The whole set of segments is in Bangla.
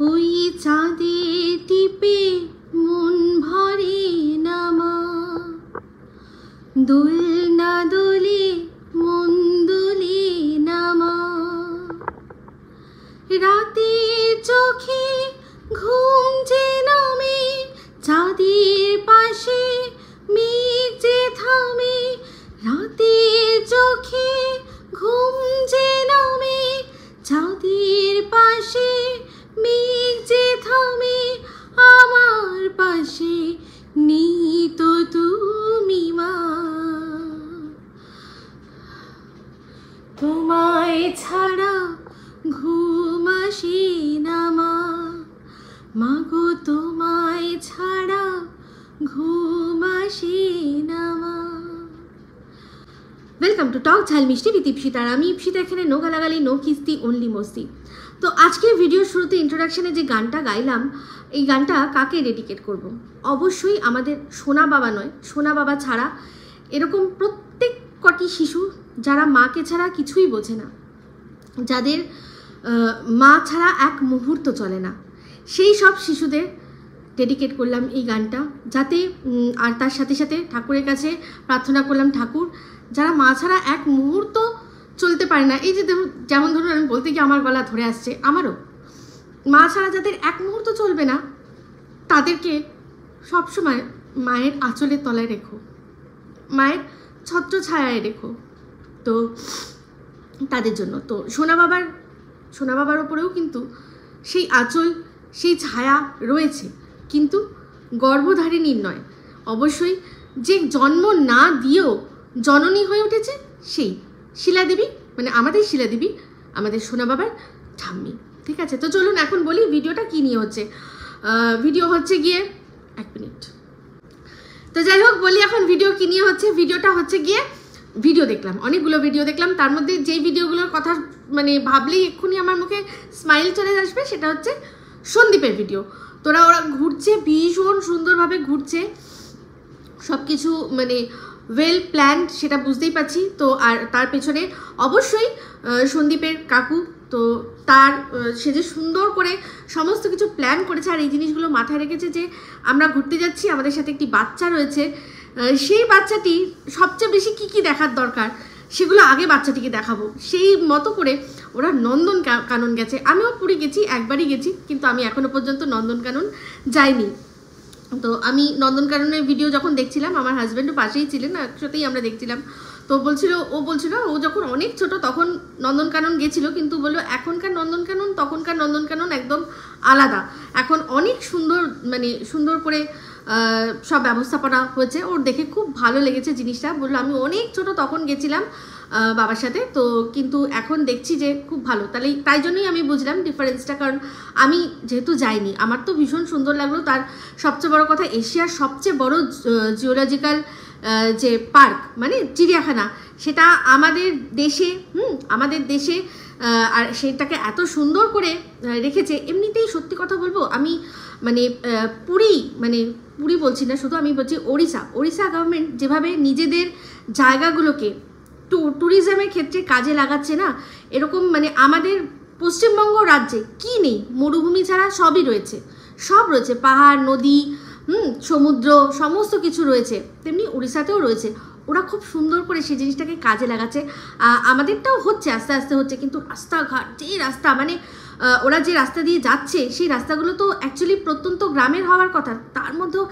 ওই চাঁদে টিপে মন ভরে না মা, দোলনা দোলে মন দোলে না মা, রাতে চোখে ঘুম যে নামে, চাঁদের পাশে মেঘ যে থামে, রাতে চোখে ঘুম যে নামে, চাঁদের পাশে মেঘ যে থামে, আমার পাশে নেই তো তুমি মা, তোমায় ছাড়া ঘুম আসে না মা, মাগো তোমায় ছাড়া ঘুম আসে না মা। ওয়েলকাম টু টক ঝাল মিষ্টি উইথ ইপসিতা। আর আমি ইপসিতা, এখানে নো গালাগালি, নো কিস্তি, অনলি মস্তি। তো আজকে ভিডিওর শুরুতে ইন্ট্রোডাকশনে যে গানটা গাইলাম, এই গানটা কাকে ডেডিকেট করব? অবশ্যই আমাদের সোনা বাবা নয়, সোনা বাবা ছাড়া এরকম প্রত্যেক কটি শিশু যারা মাকে ছাড়া কিছুই বোঝে না, যাদের মা ছাড়া এক মুহূর্ত চলে না, সেই সব শিশুদের ডেডিকেট করলাম এই গানটা, যাতে আর তার সাথে সাথে ঠাকুরের কাছে প্রার্থনা করলাম, ঠাকুর যারা মা ছাড়া এক মুহূর্ত চলতে পারে না, এই যে যেমন ধরুন আমি বলতে গিয়ে আমার গলা ধরে আসছে, আমারও মা ছাড়া যাদের এক মুহূর্ত চলবে না, তাদেরকে সবসময় মায়ের আঁচলের তলায় রেখো, মায়ের ছত্র ছায়ায় রেখো। তো তাদের জন্য তো সোনা বাবার ওপরেও কিন্তু সেই আঁচল, সেই ছায়া রয়েছে, কিন্তু গর্ভধারিণীর নয়। অবশ্যই যে জন্ম না দিয়েও জননী হয়ে উঠেছে সেই শিলাদেবী, মানে আমাদের শিলাদেবী, আমাদের সোনা বাবার ঠাম্মি। ঠিক আছে, তো চলুন এখন বলি ভিডিওটা কী নিয়ে হচ্ছে। ভিডিও হচ্ছে গিয়ে এক মিনিট, তো যাই হোক বলি এখন ভিডিও কী নিয়ে হচ্ছে। ভিডিওটা হচ্ছে গিয়ে ভিডিও দেখলাম, অনেকগুলো ভিডিও দেখলাম, তার মধ্যে যেই ভিডিওগুলোর কথা মানে ভাবলেই এক্ষুনি আমার মুখে স্মাইল চলে আসবে সেটা হচ্ছে সন্দীপের ভিডিও। ওরা ঘুরছে, ভীষণ সুন্দরভাবে ঘুরছে, সব কিছু মানে ওয়েল প্ল্যান্ড, সেটা বুঝতেই পারছি। তো আর তার পেছনে অবশ্যই সন্দীপের কাকু, তো তার সে যে সুন্দর করে সমস্ত কিছু প্ল্যান করেছে, আর এই জিনিসগুলো মাথায় রেখেছে যে আমরা ঘুরতে যাচ্ছি, আমাদের সাথে একটি বাচ্চা রয়েছে, সেই বাচ্চাটি সবচেয়ে বেশি কি কি দেখার দরকার সেগুলো আগে বাচ্চাটিকে দেখাবো, সেই মতো করে ওরা নন্দনকানন গেছে। আমিও পুরী গেছি, একবারই গেছি, কিন্তু আমি এখনও পর্যন্ত নন্দনকানন যাইনি। তো আমি নন্দনকাননের ভিডিও যখন দেখছিলাম, আমার হাজব্যান্ডও পাশেই ছিলেন, একসাথেই আমরা দেখছিলাম। তো ও বলছিল ও যখন অনেক ছোট তখন নন্দনকানন গেছিল, কিন্তু বললো এখনকার নন্দনকানন তখনকার নন্দনকানন একদম আলাদা, এখন অনেক সুন্দর, মানে সুন্দর করে সব ব্যবস্থাপনা হয়েছে। ওর দেখে খুব ভালো লেগেছে জিনিসটা, বললো আমি অনেক ছোট তখন গেছিলাম বাবার সাথে, তো কিন্তু এখন দেখছি যে খুব ভালো। তাই জন্যই আমি বুঝলাম ডিফারেন্সটা, কারণ আমি যেহেতু যাইনি, আমার তো ভীষণ সুন্দর লাগলো। তার সবচেয়ে বড় কথা, এশিয়ার সবচেয়ে বড় জিওলজিক্যাল যে পার্ক মানে চিড়িয়াখানা, সেটা আমাদের দেশে আর সেটাকে এত সুন্দর করে রেখেছে। এমনিতেই সত্যি কথা বলবো, আমি মানে পুরী বলছি না শুধু, আমি বলছি ওড়িশা গভর্নমেন্ট যেভাবে নিজেদের জায়গাগুলোকে ট্যুরিজমের ক্ষেত্রে কাজে লাগাচ্ছে না, এরকম মানে আমাদের পশ্চিমবঙ্গ রাজ্যে কি নেই? মরুভূমি ছাড়া সবই রয়েছে, সব রয়েছে, পাহাড়, নদী, সমুদ্র, সমস্ত কিছু রয়েছে, তেমনি উড়িষ্যাতেও রয়েছে। ওরা খুব সুন্দর করে সেই জিনিসটাকে কাজে লাগাচ্ছে। আমাদেরটাও হচ্ছে, আস্তে আস্তে হচ্ছে, কিন্তু রাস্তাঘাট, যে রাস্তা মানে ওরা যে রাস্তা দিয়ে যাচ্ছে, সেই রাস্তাগুলো তো অ্যাকচুয়ালি প্রত্যন্ত গ্রামের হওয়ার কথা, তার মধ্যেও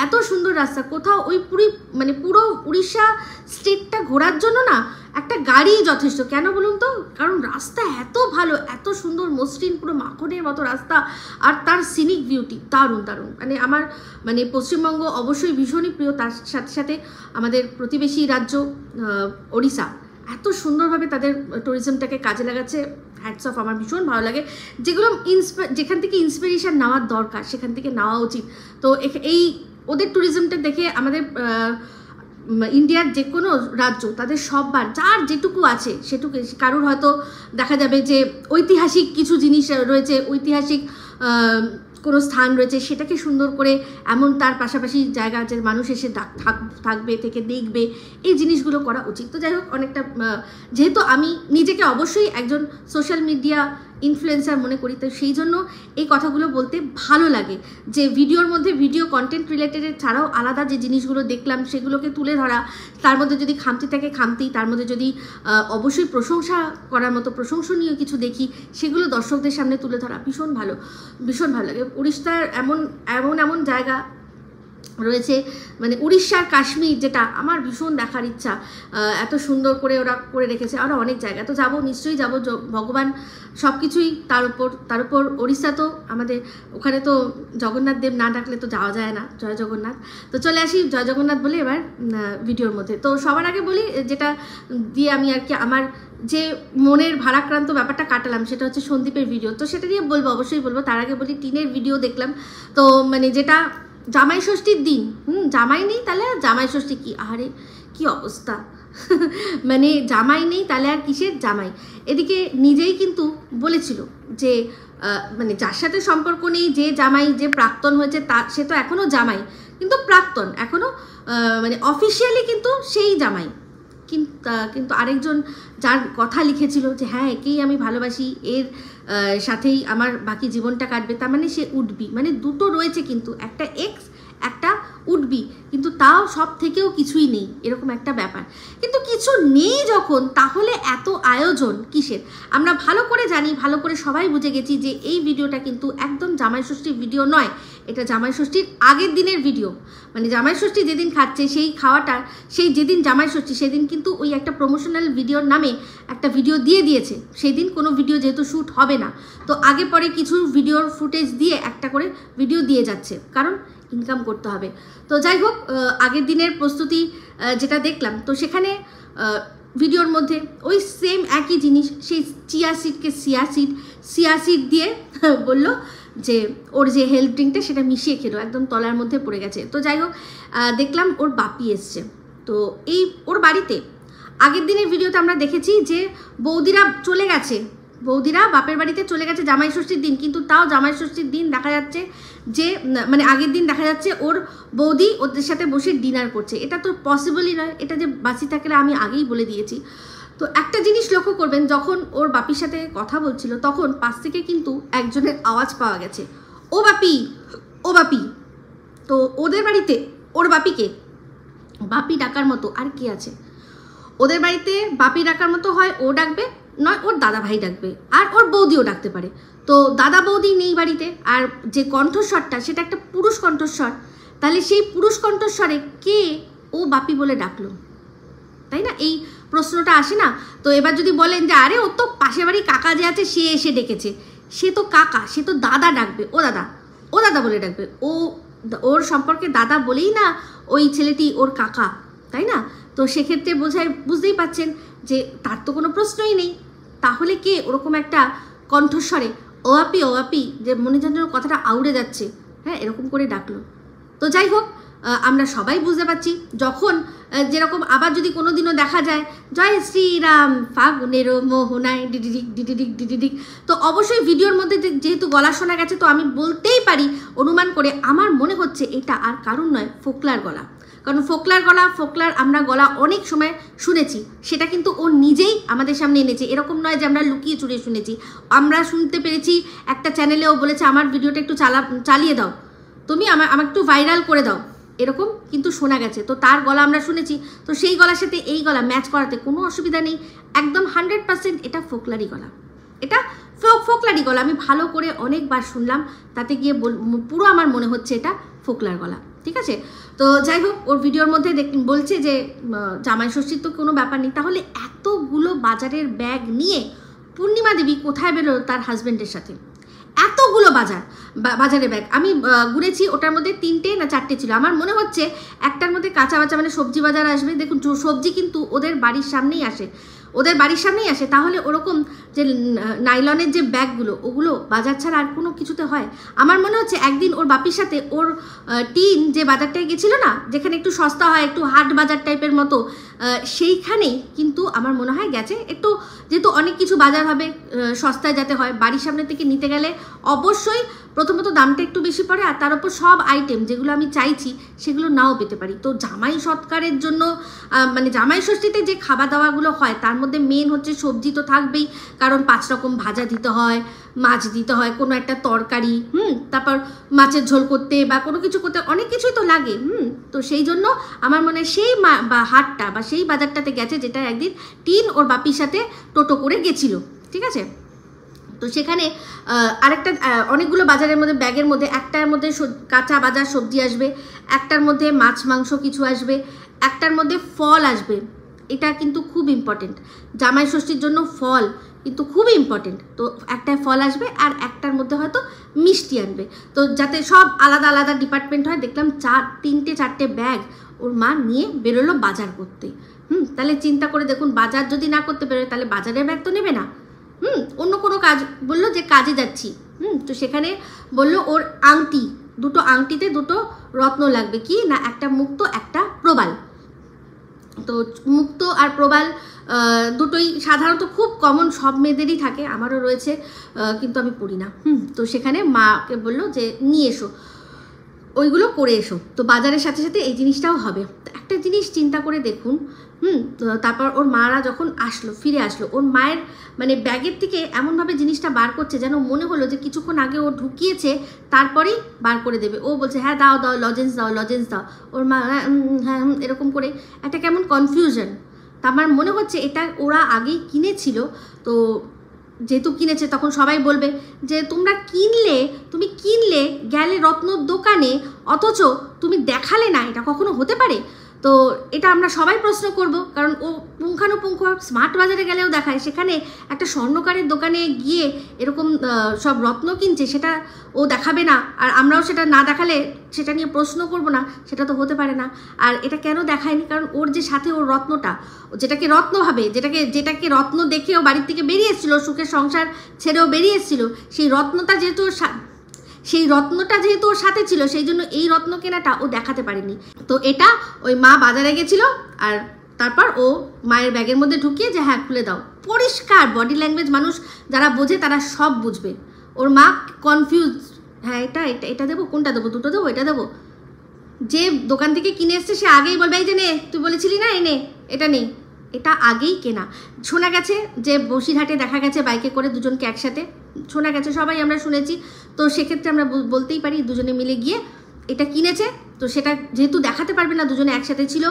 এত সুন্দর রাস্তা। কোথাও ওই পুরো উড়িষ্যা স্টেটটা ঘোরার জন্য না একটা গাড়ি যথেষ্ট। কেন বলুন তো? কারণ রাস্তা এত ভালো, এত সুন্দর, মসৃণ, পুরো মাখনের মতো রাস্তা, আর তার সিনিক বিউটি দারুণ। মানে আমার মানে পশ্চিমবঙ্গ অবশ্যই ভীষণই প্রিয়, তার সাথে সাথে আমাদের প্রতিবেশী রাজ্য ওড়িশা এত সুন্দরভাবে তাদের ট্যুরিজমটাকে কাজে লাগাচ্ছে। হ্যাটস অফ, আমার ভীষণ ভালো লাগে। যেখান থেকে ইন্সপিরেশন নেওয়ার দরকার সেখান থেকে নেওয়া উচিত। তো এই ওদের ট্যুরিজমটা দেখে আমাদের ইন্ডিয়ার যে কোনো রাজ্য তাদের সববার যার যেটুকু আছে সেটুকু, কারুর হয়তো দেখা যাবে যে ঐতিহাসিক কিছু জিনিস রয়েছে, ঐতিহাসিক কোনো স্থান রয়েছে, সেটাকে সুন্দর করে এমন তার পাশাপাশি জায়গা যে মানুষ এসে থাকবে, থেকে দেখবে, এই জিনিসগুলো করা উচিত। তো যাই হোক, অনেকটা যেহেতু আমি নিজেকে অবশ্যই একজন সোশ্যাল মিডিয়া ইনফ্লুয়েন্সার মনে করি। তো সেই জন্য এই কথাগুলো বলতে ভালো লাগে যে ভিডিওর মধ্যে ভিডিও কন্টেন্ট রিলেটেড ছাড়াও আলাদা যে জিনিসগুলো দেখলাম সেগুলোকে তুলে ধরা, তার মধ্যে যদি খামতি থাকে খামতি, তার মধ্যে যদি অবশ্যই প্রশংসা করার মতো প্রশংসনীয় কিছু দেখি সেগুলো দর্শকদের সামনে তুলে ধরা ভীষণ ভালো, ভীষণ ভালো লাগে। উড়িষ্যার এমন এমন এমন জায়গা রয়েছে, মানে উড়িষ্যার কাশ্মীর, যেটা আমার ভীষণ দেখার ইচ্ছা, এত সুন্দর করে ওরা করে রেখেছে। আরও অনেক জায়গা তো যাবো, নিশ্চয়ই যাবো, ভগবান সব কিছুই তার উপর উড়িষ্যা তো আমাদের ওখানে তো জগন্নাথ দেব না ডাকলে তো যাওয়া যায় না। জয় জগন্নাথ। তো চলে আসি জয় জগন্নাথ বলে এবার ভিডিওর মধ্যে। তো সবার আগে বলি যেটা দিয়ে আমি আর কি আমার যে মনের ভারাক্রান্ত ব্যাপারটা কাটালাম সেটা হচ্ছে সন্দীপের ভিডিও। তো সেটা নিয়ে বলবো, অবশ্যই বলবো। তার আগে বলি টিনের ভিডিও দেখলাম, তো মানে যেটা জামাই ষষ্ঠীর দিন, জামাই নেই তাহলে আর জামাই ষষ্ঠী কি, আরে কি অবস্থা মানে জামাই নেই তাহলে আর কিসের জামাই। এদিকে নিজেই কিন্তু বলেছিল যে মানে যার সাথে সম্পর্ক নেই, যে জামাই, যে প্রাক্তন হয়েছে সে তো এখনও জামাই, কিন্তু প্রাক্তন এখনও মানে অফিসিয়ালি কিন্তু সেই জামাই। কিন্তু আরেকজন যার কথা লিখেছিল যে হ্যাঁ একেই আমি ভালোবাসি, এর সাথেই আমার বাকি জীবনটা কাটবে, তার মানে সে উঠবি, মানে দুটো রয়েছে কিন্তু, একটা এক্স একটা উঠবি, কিন্তু তাও সব থেকেও কিছুই নেই, এরকম একটা ব্যাপার। কিন্তু কিছু নেই যখন, তাহলে এত আয়োজন কিসের? আমরা ভালো করে জানি, ভালো করে সবাই বুঝে গেছি যে এই ভিডিওটা কিন্তু একদম জামাই ষষ্ঠীর ভিডিও নয়, এটা জামাই ষষ্ঠীর আগের দিনের ভিডিও। মানে জামাই ষষ্ঠী যেদিন খাচ্ছে সেই খাওয়াটা, সেই যেদিন জামাই ষষ্ঠী সেদিন কিন্তু ওই একটা প্রমোশনাল ভিডিওর নামে একটা ভিডিও দিয়ে দিয়েছে। সেই দিন কোনো ভিডিও যেহেতু শ্যুট হবে না, তো আগে পরে কিছু ভিডিওর ফুটেজ দিয়ে একটা করে ভিডিও দিয়ে যাচ্ছে, কারণ ইনকাম করতে হবে। তো যাই হোক, আগের দিনের প্রস্তুতি যেটা দেখলাম, তো সেখানে ভিডিওর মধ্যে ওই সেম একই জিনিস, সেই চিয়া সিডকে সিয়া সিড দিয়ে বলল যে ওর যে হেলথ ড্রিঙ্কটা সেটা মিশিয়ে খেলো, একদম তলার মধ্যে পড়ে গেছে। তো যাই হোক, দেখলাম ওর বাপি এসছে। তো এই ওর বাড়িতে আগের দিনের ভিডিওতে আমরা দেখেছি যে বৌদিরা চলে গেছে, বৌদিরা বাপের বাড়িতে চলে গেছে জামাই ষষ্ঠীর দিন, কিন্তু তাও জামাই ষষ্ঠীর দিন দেখা যাচ্ছে যে মানে আগের দিন দেখা যাচ্ছে ওর বৌদি ওদের সাথে বসে ডিনার করছে। এটা তো পসিবলই নয়, এটা যে বাঁচি থাকলে আমি আগেই বলে দিয়েছি। তো একটা জিনিস লক্ষ্য করবেন, যখন ওর বাপির সাথে কথা বলছিল তখন পাশ থেকে কিন্তু একজনের আওয়াজ পাওয়া গেছে, ও বাপি, ও বাপি। তো ওদের বাড়িতে ওর বাপিকে বাপি ডাকার মতো আর কি আছে? ওদের বাড়িতে বাপি ডাকার মতো হয় ও ডাকবে, নয় ওর দাদা ভাই ডাকবে, আর ওর বৌদিও ডাকতে পারে। তো দাদা বৌদি নেই বাড়িতে, আর যে কণ্ঠস্বরটা সেটা একটা পুরুষ কণ্ঠস্বর, তাহলে সেই পুরুষ কণ্ঠস্বরে কে ও বাপি বলে ডাকলো, তাই না? এই প্রশ্নটা আসে না? তো এবার যদি বলেন যে আরে ও তো পাশের বাড়ি কাকা যে আছে সে এসে ডেকেছে, সে তো কাকা, সে তো দাদা ডাকবে, ও দাদা বলে ডাকবে, ওর সম্পর্কে দাদা বলেই না ওই ছেলেটি ওর কাকা, তাই না? তো সেক্ষেত্রে বুঝতেই পাচ্ছেন যে তার তো কোনো প্রশ্নই নেই। তাহলে কে ওরকম একটা কণ্ঠস্বরে ও আপি যে মনে যেন কথাটা আউড়ে যাচ্ছে, হ্যাঁ এরকম করে ডাকলো? তো যাই হোক, আমরা সবাই বুঝতে পারছি, যখন যেরকম আবার যদি কোনো দিনও দেখা যায় জয় শ্রীরাম ফাগুনের মোহনায় ডিডিডিক ডিডিডিক ডিডিডিক, তো অবশ্যই ভিডিওর মধ্যে যেহেতু গলা শোনা গেছে, তো আমি বলতেই পারি অনুমান করে আমার মনে হচ্ছে এটা আর কারণ নয়, ফোকলার গলা। কারণ ফোকলার আমরা গলা অনেক সময় শুনেছি, সেটা কিন্তু ও নিজেই আমাদের সামনে এনেছে। এরকম নয় যে আমরা লুকিয়ে চুরিয়ে শুনেছি, আমরা শুনতে পেরেছি একটা চ্যানেলে ও বলেছে আমার ভিডিওটা একটু চালিয়ে দাও, তুমি আমাকে একটু ভাইরাল করে দাও, এরকম কিন্তু শোনা গেছে। তো তার গলা আমরা শুনেছি, তো সেই গলার সাথে এই গলা ম্যাচ করাতে কোনো অসুবিধা নেই, একদম 100% এটা ফোকলারি গলা, এটা ফোকলারি গলা। আমি ভালো করে অনেকবার শুনলাম, তাতে গিয়ে পুরো আমার মনে হচ্ছে এটা ফোকলার গলা, ঠিক আছে? তো যাই হোক, ওর ভিডিওর মধ্যে বলছে যে জামাই ষষ্ঠীর তো কোনো ব্যাপার নেই, তাহলে এতগুলো বাজারের ব্যাগ নিয়ে পূর্ণিমা দেবী কোথায় বেরোলো তার হাজব্যান্ডের সাথে? এতগুলো বাজারে ব্যাগ আমি গুনেছি, ওটার মধ্যে 3টে না 4টে ছিল। আমার মনে হচ্ছে একটার মধ্যে কাঁচা বাচ্চা মানে সবজি বাজার আসবে। দেখুন সবজি কিন্তু ওদের বাড়ির সামনেই আসে, তাহলে ওরকম যে নাইলনের যে ব্যাগগুলো ওগুলো বাজার ছাড়া আর কোনো কিছুতে হয়? আমার মনে হচ্ছে একদিন ওর বাপির সাথে ওর টিন যে বাজারটায় গেছিলো না, যেখানে একটু সস্তা হয়, একটু হাট বাজার টাইপের মতো, সেইখানেই কিন্তু আমার মনে হয় গেছে। একটু যেহেতু অনেক কিছু বাজার হবে, সস্তায় যাতে হয়, বাড়ির সামনে থেকে নিতে গেলে অবশ্যই প্রথমত দামটা একটু বেশি পড়ে, আর তার উপর সব আইটেম যেগুলো আমি চাইছি সেগুলো নাও পেতে পারি। তো জামাই সৎকারের জন্য মানে জামাই ষষ্ঠীতে যে খাওয়া দাওয়াগুলো হয় তার মধ্যে মেন হচ্ছে সবজি তো থাকবেই, কারণ 5 রকম ভাজা দিতে হয়, মাছ দিতে হয়, কোনো একটা তরকারি, তারপর মাছের ঝোল করতে বা কোনো কিছু করতে অনেক কিছুই তো লাগে। তো সেই জন্য আমার মনে হয় সেই হাটটা বা সেই বাজারটাতে গেছে, যেটা একদিন টিন ওর বাপির সাথে টোটো করে গেছিলো, ঠিক আছে। তো সেখানে আরেকটা অনেকগুলো বাজারের মধ্যে ব্যাগের মধ্যে একটার মধ্যে কাঁচা বাজার সবজি আসবে, একটার মধ্যে মাছ মাংস কিছু আসবে, একটার মধ্যে ফল আসবে। এটা কিন্তু খুব ইম্পর্টেন্ট, জামাই ষষ্ঠীর জন্য ফল কিন্তু খুব ইম্পর্টেন্ট। তো একটায় ফল আসবে আর একটার মধ্যে হয়তো মিষ্টি আনবে। তো যাতে সব আলাদা আলাদা ডিপার্টমেন্ট হয়, দেখলাম 3-4টে ব্যাগ ওর মা নিয়ে বেরোলো বাজার করতে। তাহলে চিন্তা করে দেখুন, বাজার যদি না করতে বেরোয় তাহলে বাজারের ব্যাগ তো নেবে না, অন্য কোনো কাজ বললো যে কাজে যাচ্ছি। তো সেখানে বললো ওর আংটি, 2টো আংটিতে 2টো রত্ন লাগবে, কি না একটা মুক্ত একটা প্রবাল। তো মুক্ত আর প্রবাল দুটোই সাধারণত খুব কমন, সব মেয়েদেরই থাকে, আমারও রয়েছে, কিন্তু আমি পড়ি না। তো সেখানে মাকে বললো যে নিয়ে এসো, ওইগুলো করে এসো। তো বাজারের সাথে সাথে এই জিনিসটাও হবে। একটা জিনিস চিন্তা করে দেখুন, তারপর ওর মারা যখন ফিরে আসলো, ওর মায়ের মানে ব্যাগের থেকে এমনভাবে জিনিসটা বার করছে যেন মনে হলো যে কিছুক্ষণ আগে ও ঢুকিয়েছে তারপরেই বার করে দেবে। ও বলছে হ্যাঁ দাও দাও, লজেন্স দাও লজেন্স দাও। ওর মা হ্যাঁ এরকম করে একটা কেমন কনফিউশন। তা আমার মনে হচ্ছে এটা ওরা আগেই কিনেছিল। তো যেহেতু কিনেছে তখন সবাই বলবে যে তুমি কিনলে গেলে রত্নর দোকানে, অথচ তুমি দেখালে না, এটা কখনো হতে পারে? তো এটা আমরা সবাই প্রশ্ন করব, কারণ ও পুঙ্খানুপুঙ্খ স্মার্ট বাজারে গেলেও দেখায়, সেখানে একটা স্বর্ণকারের দোকানে গিয়ে এরকম সব রত্ন কিনছে, সেটা ও দেখাবে না, আর আমরাও সেটা না দেখালে সেটা নিয়ে প্রশ্ন করব না, সেটা তো হতে পারে না। আর এটা কেন দেখায়নি? কারণ ওর যে সাথে ওর রত্নটা, যেটাকে রত্ন ভাবে, যেটাকে রত্ন দেখে ও বাড়ির থেকে বেরিয়ে এসেছিলো, সুখের সংসার ছেড়েও বেরিয়ে এসেছিলো, সেই রত্নটা যেহেতু ওর সাথে ছিল, সেই জন্য এই রত্ন কেনাটা ও দেখাতে পারেনি। তো এটা ওই মা বাজারে গেছিল, আর তারপর ও মায়ের ব্যাগের মধ্যে ঢুকিয়ে যে হ্যাঁ খুলে দাও, পরিষ্কার বডি ল্যাঙ্গুয়েজ মানুষ যারা বোঝে তারা সব বুঝবে। ওর মা কনফিউজ, হ্যাঁ এটা দেবো, কোনটা দেবো, 2টো দেবো, এটা দেবো। যে দোকান থেকে কিনে এসছে সে আগেই বলবে এই যে নে, তুই বলেছিলি না এনে, এটা নেই, এটা আগেই কেনা। শোনা গেছে যে বসিরহাটে দেখা গেছে বাইকে করে দুজনকে একসাথে, শোনা গেছে, সবাই আমরা শুনেছি। তো সেক্ষেত্রে আমরা বলতেই পারি দুজনে মিলে গিয়ে এটা কিনেছে। তো সেটা যেহেতু দেখাতে পারবে না দুজনে একসাথে ছিল,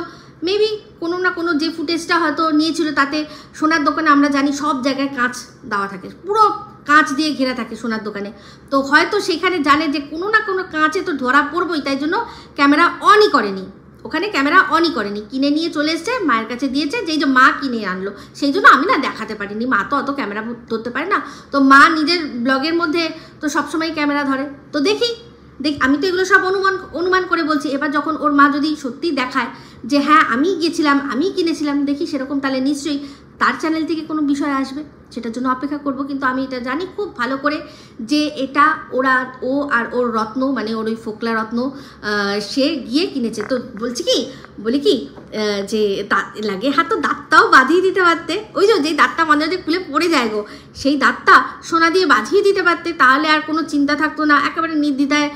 মেবি কোনো না কোনো যে ফুটেজটা হয়তো নিয়েছিল, তাতে সোনার দোকানে আমরা জানি সব জায়গায় কাঁচ দেওয়া থাকে, পুরো কাঁচ দিয়ে ঘেরা থাকে সোনার দোকানে। তো হয়তো সেখানে জানে যে কোনো না কোনো কাঁচে তো ধরা পড়বই, তাই জন্য ক্যামেরা অনই করেনি, ওখানে ক্যামেরা অনই করেনি, কিনে নিয়ে চলে এসছে, মায়ের কাছে দিয়েছে, যেই যে মা কিনে আনলো, সেই জন্য আমি না দেখাতে পারিনি, মা তো অত ক্যামেরা ধরতে পারে না। তো মা নিজের ব্লগের মধ্যে তো সবসময় ক্যামেরা ধরে। তো দেখি আমি তো এগুলো সব অনুমান করে বলছি। এবার যখন ওর মা যদি সত্যি দেখায় যে হ্যাঁ আমি গেছিলাম, আমি কিনেছিলাম, দেখি সেরকম, তাহলে নিশ্চয়ই তার চ্যানেল থেকে কোনো বিষয় আসবে, সেটার জন্য অপেক্ষা করব। কিন্তু আমি এটা জানি খুব ভালো করে যে এটা ও আর ওর রত্ন, মানে ওর ওই ফোকলা রত্ন সে গিয়ে কিনেছে। তো বলি কি যে লাগে হাত দাঁতটাও বাঁধিয়ে দিতে পারতে, ওই যেই দাঁতটা মাঝে মাঝে খুলে পড়ে যায় গো, সেই দাঁতটা সোনা দিয়ে বাঁধিয়ে দিতে পারতে, তাহলে আর কোনো চিন্তা থাকতো না, একেবারে নির্দ্বিধায়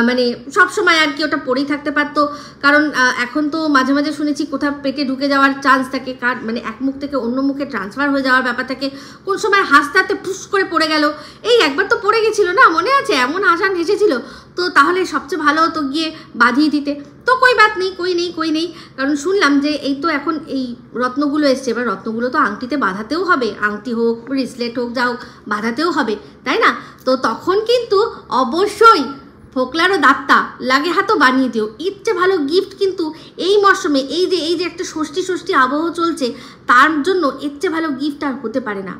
মানে সবসময় আর কি ওটা পড়েই থাকতে পারতো। কারণ এখন তো মাঝে মাঝে শুনেছি কোথাও পেটে ঢুকে যাওয়ার চান্স থাকে, মানে এক মুখ থেকে অন্য মুখে ট্রান্সফার হয়ে যাওয়ার ব্যাপার থাকে। কোন সময় হাসতে হাসতে ফুস করে পড়ে গেল, এই একবার তো পড়ে গেছিল না, মনে আছে? এমন হাসান হেসেছিল। তো তাহলে সবচেয়ে ভালো হতো গিয়ে বাঁধিয়ে দিতে। তো কই নেই, কারণ শুনলাম যে এই তো এখন এই রত্নগুলো এসছে, এবার রত্নগুলো তো আংটিতে বাঁধাতেও হবে, আংটি হোক ব্রেসলেট হোক যা হোক বাঁধাতেও হবে, তাই না? তো তখন কিন্তু অবশ্যই ফোকলারও দাঁতটা লাগে হাতও বানিয়ে দিও। ইচ্ছে ভালো গিফট কিন্তু এই মরশুমে, এই যে একটা ষষ্ঠী আবহ চলছে, তার জন্য এর চেয়ে ভালো গিফট আর হতে পারে না।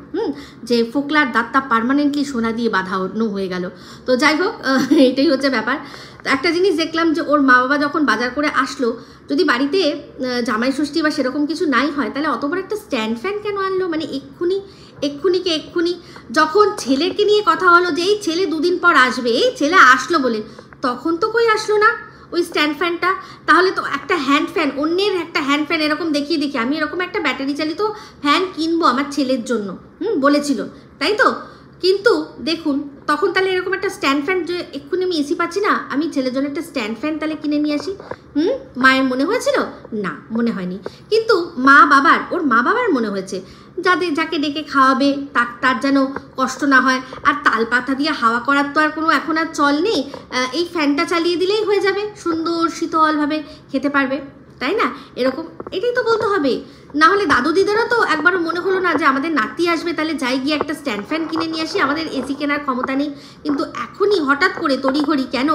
যে ফোকলার দাঁতটা পার্মানেন্টলি সোনা দিয়ে বাঁধানো হয়ে গেল। তো যাই হোক, এটাই হচ্ছে ব্যাপার। তো একটা জিনিস দেখলাম যে ওর মা বাবা যখন বাজার করে আসলো, যদি বাড়িতে জামাই ষষ্ঠী বা সেরকম কিছু নাই হয়, তাহলে অত বড় একটা স্ট্যান্ড ফ্যান কেন আনলো? মানে এক্ষুনি যখন ছেলেকে নিয়ে কথা হলো যে এই ছেলে 2 দিন পর আসবে, এই ছেলে আসলো বলে, তখন তো কই আসলো না ওই স্ট্যান্ড ফ্যানটা। তাহলে তো একটা হ্যান্ড ফ্যান, অন্যের একটা হ্যান্ড ফ্যান এরকম দেখিয়ে আমি এরকম একটা ব্যাটারি চালিত ফ্যান কিনবো আমার ছেলের জন্য বলেছিল, তাই তো? কিন্তু দেখুন তখন তাহলে এরকম একটা স্ট্যান্ড ফ্যান, যে এক্ষুনি আমি এসি পাচ্ছি না, আমি ছেলের জন্য একটা স্ট্যান্ড ফ্যান তাহলে কিনে নিয়ে আসি। মায়ের মনে হয়েছিল না, মনে হয়নি। কিন্তু ওর মা বাবার মনে হয়েছে, যাকে ডেকে খাওয়াবে তার যেন কষ্ট না হয়। আর তাল পাতা দিয়ে হাওয়া করার তো আর কোনো এখন আর চল নেই, এই ফ্যানটা চালিয়ে দিলেই হয়ে যাবে, সুন্দর শীতলভাবে খেতে পারবে, তাই না? এরকম এটাই তো বলতে হবে। না হলে দাদু দিদারও তো একবারও মনে হলো না যে আমাদের নাতি আসবে, তাহলে যাই গিয়ে একটা স্ট্যান্ড ফ্যান কিনে নিয়ে আসি, আমাদের এসি কেনার ক্ষমতা নেই। কিন্তু এখনই হঠাৎ করে তড়িঘড়ি কেন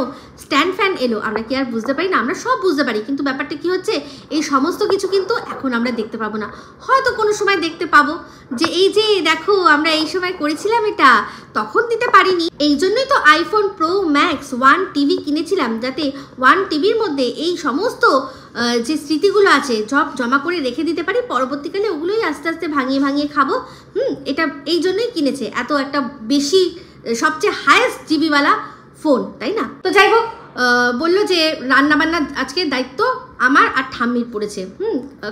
স্ট্যান্ড ফ্যান এলো, আমরা কি আর বুঝতে পারি না? আমরা সব বুঝতে পারি, কিন্তু ব্যাপারটা কি হচ্ছে, এই সমস্ত কিছু কিন্তু এখন আমরা দেখতে পাবো না। হয়তো কোনো সময় দেখতে পাবো যে এই যে দেখো আমরা এই সময় করেছিলাম, এটা তখন দিতে পারিনি। এই জন্যই তো আইফোন প্রো ম্যাক্স 1 টিভি কিনেছিলাম, যাতে 1 টিভির মধ্যে এই সমস্ত যে স্মৃতিগুলো আছে সব জমা করে রেখে দিতে পারি, পরবর্তীকালে ওগুলোই আস্তে আস্তে ভাঙিয়ে ভাঙিয়ে খাবো। এটা এই জন্যই কিনেছে, এত একটা বেশি সবচেয়ে হায়েস্ট জিবিওয়ালা ফোন, তাই না? তো যাই হোক, বললো যে রান্নাবান্নার আজকে দায়িত্ব আমার আর ঠাম্মির পড়েছে।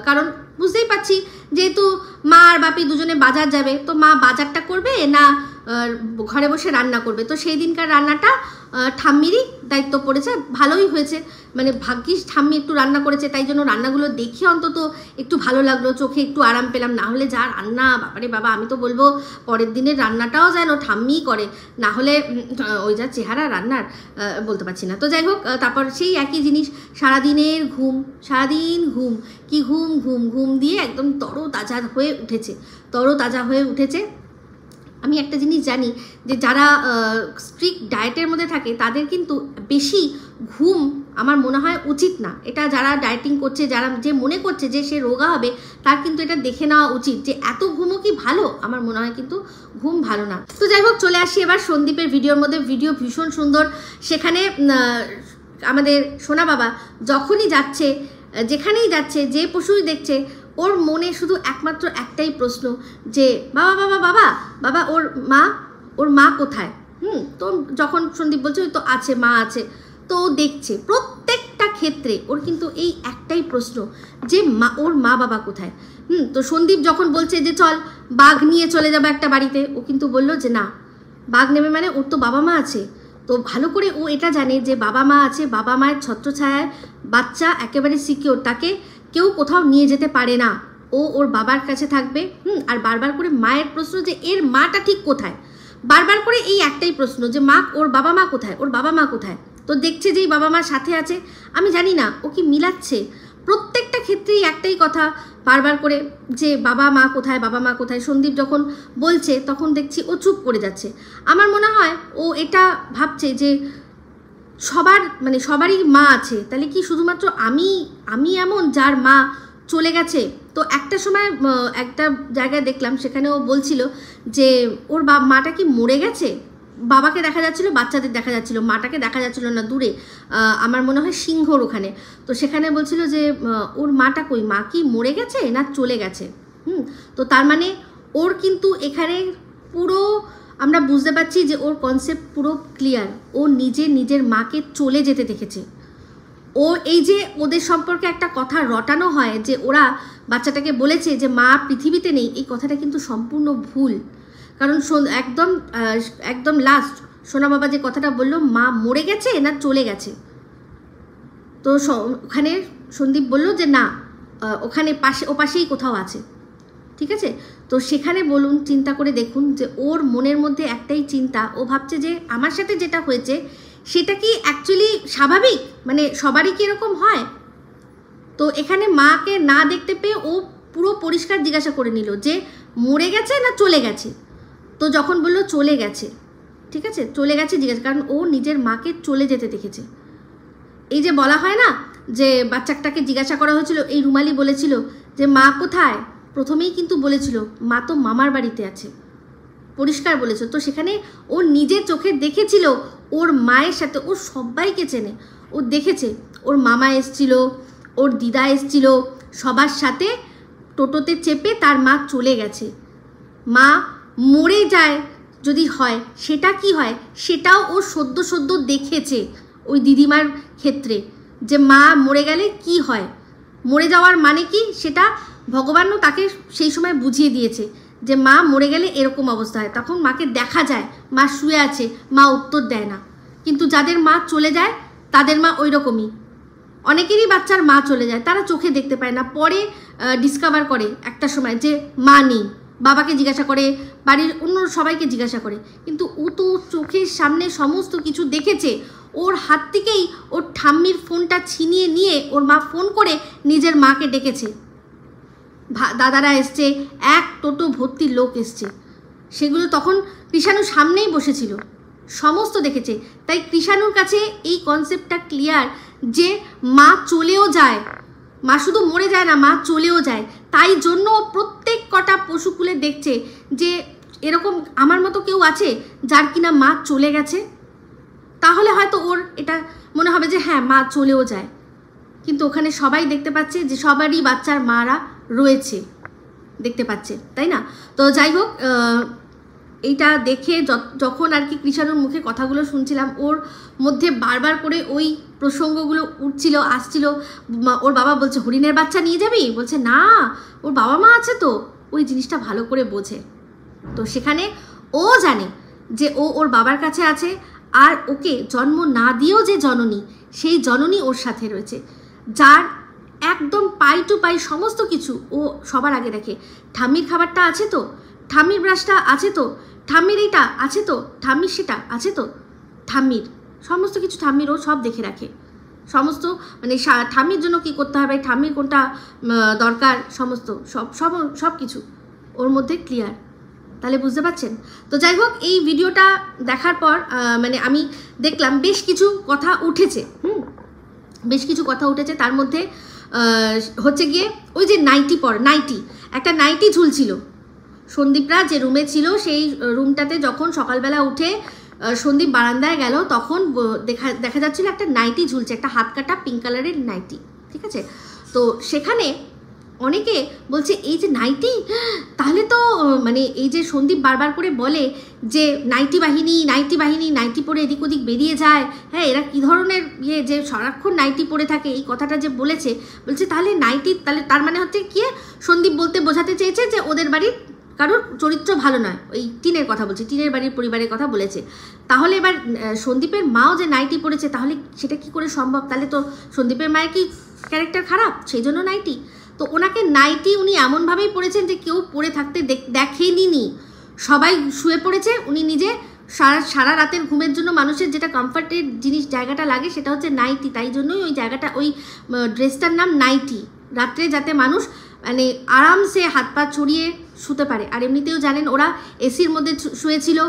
কারণ বুঝতেই পারছি, যেহেতু মা আর বাপি দুজনে বাজার যাবে, তো মা বাজারটা করবে না ঘরে বসে রান্না করবে। তো সেই দিনকার রান্নাটা ঠাম্মিরই দায়িত্ব পড়েছে। ভালোই হয়েছে, মানে ভাগ্যিস ঠাম্মি একটু রান্না করেছে, তাই জন্য রান্নাগুলো দেখে অন্তত একটু ভালো লাগলো, চোখে একটু আরাম পেলাম। না হলে যা রান্না, বাবারে বাবা, আমি তো বলবো পরের দিনের রান্নাটাও যেন ঠাম্মিই করে, না হলে ওই যা চেহারা রান্নার, বলতে পারছি না। তো যাই হোক, তারপর সেই একই জিনিস, সারাদিনের ঘুম, সারাদিন ঘুম, কি ঘুম ঘুম ঘুম দিয়ে একদম তরতাজা হয়ে উঠেছে। আমি একটা জিনিস জানি যে যারা স্ট্রিক্ট ডায়েটের মধ্যে থাকে তাদের কিন্তু বেশি ঘুম আমার মনে হয় উচিত না। এটা যারা ডায়েটিং করছে, যে মনে করছে যে সে রোগা হবে, তার কিন্তু এটা দেখে নেওয়া উচিত যে এত ঘুমও কি ভালো। আমার মনে হয় কিন্তু ঘুম ভালো না। তো যাই হোক, চলে আসি এবার সন্দীপের ভিডিওর মধ্যে। ভিডিও ভীষণ সুন্দর। সেখানে আমাদের সোনা বাবা যখনই যাচ্ছে, যেখানেই যাচ্ছে, যে পশুই দেখছে, ওর মনে শুধু একমাত্র একটাই প্রশ্ন যে বাবা বাবা বাবা বাবা ওর মা কোথায়? তো যখন সন্দীপ বলছে ওই তো আছে, মা আছে, তো ও দেখছে প্রত্যেকটা ক্ষেত্রে ওর কিন্তু এই একটাই প্রশ্ন যে ওর মা বাবা কোথায়। তো সন্দীপ যখন বলছে যে চল বাঘ নিয়ে চলে যাবে একটা বাড়িতে, ও কিন্তু বললো যে না, বাঘ নেবে মানে ওর তো বাবা মা আছে। তো ভালো করে ও এটা জানে যে বাবা মা আছে, বাবা মায়ের ছত্রছায়ায় বাচ্চা একেবারে সিকিওর, তাকে কেউ কোথাও নিয়ে যেতে পারে না, ওর বাবার কাছে থাকবে। আর বারবার করে মায়ের প্রশ্ন যে এর মাটা ঠিক কোথায়, বারবার করে এই একটাই প্রশ্ন যে ওর বাবা মা কোথায়, ওর বাবা মা কোথায়। তো দেখছে যে বাবা মার সাথে আছে, আমি জানি না ও কি মিলাচ্ছে, প্রত্যেকটা ক্ষেত্রেই একটাই কথা বারবার করে যে বাবা মা কোথায়, বাবা মা কোথায়। সন্দীপ যখন বলছে তখন দেখছি ও চুপ করে যাচ্ছে। আমার মনে হয় ও এটা ভাবছে যে সবারই মা আছে, তাহলে কি শুধুমাত্র আমি এমন যার মা চলে গেছে? তো একটা সময় একটা জায়গায় দেখলাম, সেখানে ও বলছিল যে ওর মাটা কি মরে গেছে। বাবাকে দেখা যাচ্ছিল, বাচ্চাদের দেখা যাচ্ছিল, মাটাকে দেখা যাচ্ছিল না দূরে, আমার মনে হয় সিংহর ওখানে। তো সেখানে বলছিল যে ওর মাটা কই, মা কি মরে গেছে না চলে গেছে? তো তার মানে ওর কিন্তু এখানে পুরো আমরা বুঝতে পারছি যে ওর কনসেপ্ট পুরো ক্লিয়ার। ও নিজের মাকে চলে যেতে দেখেছে। ও এই যে ওদের সম্পর্কে একটা কথা রটানো হয় যে ওরা বাচ্চাটাকে বলেছে যে মা পৃথিবীতে নেই, এই কথাটা কিন্তু সম্পূর্ণ ভুল। কারণ একদম লাস্ট সোনা বাবা যে কথাটা বললো, মা মরে গেছে না চলে গেছে, তো ওখানে সন্দীপ বলল যে না, ওখানে পাশেই কোথাও আছে। ঠিক আছে, তো সেখানে বলুন, চিন্তা করে দেখুন যে ওর মনের মধ্যে একটাই চিন্তা, ও ভাবছে যে আমার সাথে যেটা হয়েছে সেটা কি অ্যাকচুয়ালি স্বাভাবিক, মানে সবারই কি এরকম হয়? তো এখানে মাকে না দেখতে পেয়ে ও পুরো পরিষ্কার জিজ্ঞাসা করে নিল যে মরে গেছে না চলে গেছে। তো যখন বললো চলে গেছে, ঠিক আছে, চলে গেছে জিজ্ঞাসা, কারণ ও নিজের মাকে চলে যেতে দেখেছে। এই যে বলা হয় না যে বাচ্চাটাকে জিজ্ঞাসা করা হয়েছিল, এই রুমালি বলেছিল যে মা কোথায়, প্রথমেই কিন্তু বলেছিল মা তো মামার বাড়িতে আছে, পরিষ্কার বলেছে। তো সেখানে ও নিজের চোখে দেখেছিল ওর মায়ের সাথে, ও সবাইকে চেনে, ও দেখেছে ওর মামা এসছিল, ওর দিদা এসছিল, সবার সাথে টোটোতে চেপে তার মা চলে গেছে। মা মরে যায় যদি হয় সেটা কি হয়, সেটাও ও সদ্য দেখেছে ওই দিদিমার ক্ষেত্রে, যে মা মরে গেলে কি হয়, মরে যাওয়ার মানে কি সেটা ভগবানও তাকে সেই সময় বুঝিয়ে দিয়েছে যে মা মরে গেলে এরকম অবস্থা হয়। তখন মাকে দেখা যায় মা শুয়ে আছে, মা উত্তর দেয় না। কিন্তু যাদের মা চলে যায় তাদের মা ওই রকমই। অনেকেরই বাচ্চার মা চলে যায়, তারা চোখে দেখতে পায় না, পরে ডিসকভার করে একটা সময় যে মা নেই, বাবাকে জিজ্ঞাসা করে, বাড়ির অন্য সবাইকে জিজ্ঞাসা করে। কিন্তু ও তো চোখের সামনে সমস্ত কিছু দেখেছে। ওর হাত থেকেই ওর ঠাম্মির ফোনটা ছিনিয়ে নিয়ে ওর মা ফোন করে নিজের মাকে ডেকেছে। দাদারা এসছে, এক টোটো ভর্তি লোক এসছে, সেগুলো তখন কৃষাণু সামনেই বসেছিল, সমস্ত দেখেছে। তাই কৃষাণুর কাছে এই কনসেপ্টটা ক্লিয়ার যে মা চলেও যায়, মা শুধু মরে যায় না, মা চলেও যায়। তাই জন্য প্রত্যেক কটা পশুকুলে দেখছে যে এরকম আমার মতো কেউ আছে যার কিনা মা চলে গেছে, তাহলে হয়তো ওর এটা মনে হবে যে হ্যাঁ মা চলেও যায়। কিন্তু ওখানে সবাই দেখতে পাচ্ছে যে সবারই বাচ্চার মারা রয়েছে, দেখতে পাচ্ছে, তাই না? তো যাই হোক, এইটা দেখে যখন আর কি কৃষাণুর মুখে কথাগুলো শুনছিলাম, ওর মধ্যে বারবার করে ওই প্রসঙ্গগুলো উঠছিল, আসছিল। ওর বাবা বলছে হরিণের বাচ্চা নিয়ে যাবি, বলছে না ওর বাবা মা আছে তো, ওই জিনিসটা ভালো করে বোঝে। তো সেখানে ও জানে যে ও ওর বাবার কাছে আছে, আর ওকে জন্ম না দিয়েও যে জননী, সেই জননী ওর সাথে রয়েছে, যার একদম পাই টু পাই সমস্ত কিছু ও সবার আগে দেখে। ঠাম্মির খাবারটা আছে তো, ঠাম্মির ব্রাশটা আছে তো, ঠাম্মির এইটা আছে তো, ঠাম্মির সেটা আছে তো, ঠাম্মির সমস্ত কিছু ঠাম্মির ও সব দেখে রাখে। সমস্ত মানে ঠাম্মির জন্য কি করতে হবে, ঠাম্মির কোনটা দরকার, সমস্ত সব কিছু ওর মধ্যে ক্লিয়ার। তাহলে বুঝতে পারছেন? তো যাই হোক, এই ভিডিওটা দেখার পর মানে আমি দেখলাম বেশ কিছু কথা উঠেছে, বেশ কিছু কথা উঠেছে। তার মধ্যে হচ্ছে গিয়ে ওই যে একটা নাইটি ঝুলছিল। সন্দীপরা যে রুমে ছিল সেই রুমটাতে যখন সকালবেলা উঠে সন্দীপ বারান্দায় গেল, তখন দেখা যাচ্ছিল একটা নাইটি ঝুলছে, একটা হাত কাটা পিঙ্ক কালারের নাইটি, ঠিক আছে? তো সেখানে অনেকে বলছে এই যে নাইটি, তাহলে তো মানে এই যে সন্দীপ বারবার করে বলে যে নাইটি বাহিনী নাইটি পরে এদিক ওদিক বেরিয়ে যায়, হ্যাঁ এরা কী ধরনের ইয়ে যে সারাক্ষণ নাইটি পরে থাকে, এই কথাটা যে বলছে তাহলে নাইটি, তাহলে তার মানে হচ্ছে কি সন্দীপ বলতে বোঝাতে চেয়েছে যে ওদের বাড়ির কারোর চরিত্র ভালো নয়, ওই টিনের কথা বলছে, টিনের বাড়ির পরিবারের কথা বলেছে। তাহলে এবার সন্দীপের মাও যে নাইটি পরেছে, তাহলে সেটা কি করে সম্ভব? তাহলে তো সন্দীপের মায়ের কি ক্যারেক্টার খারাপ, সেই জন্য নাইটি? তো ওনাকে নাইটি উনি এমনভাবেই পড়েছেন যে কেউ পরে থাকতে দেখেনি, সবাই শুয়ে পড়েছে, উনি নিজে সারা রাতের ঘুমের জন্য মানুষের যেটা কমফর্টের জিনিস জায়গাটা লাগে সেটা হচ্ছে নাইটি, তাই জন্যই ওই জায়গাটা, ওই ড্রেসটার নাম নাইটি, রাত্রে যাতে মানুষ মানে আরামসে হাত পা ছড়িয়ে শুতে পারে। আর এমনিতেও জানেন ওরা এসির মধ্যে শুয়েছিল,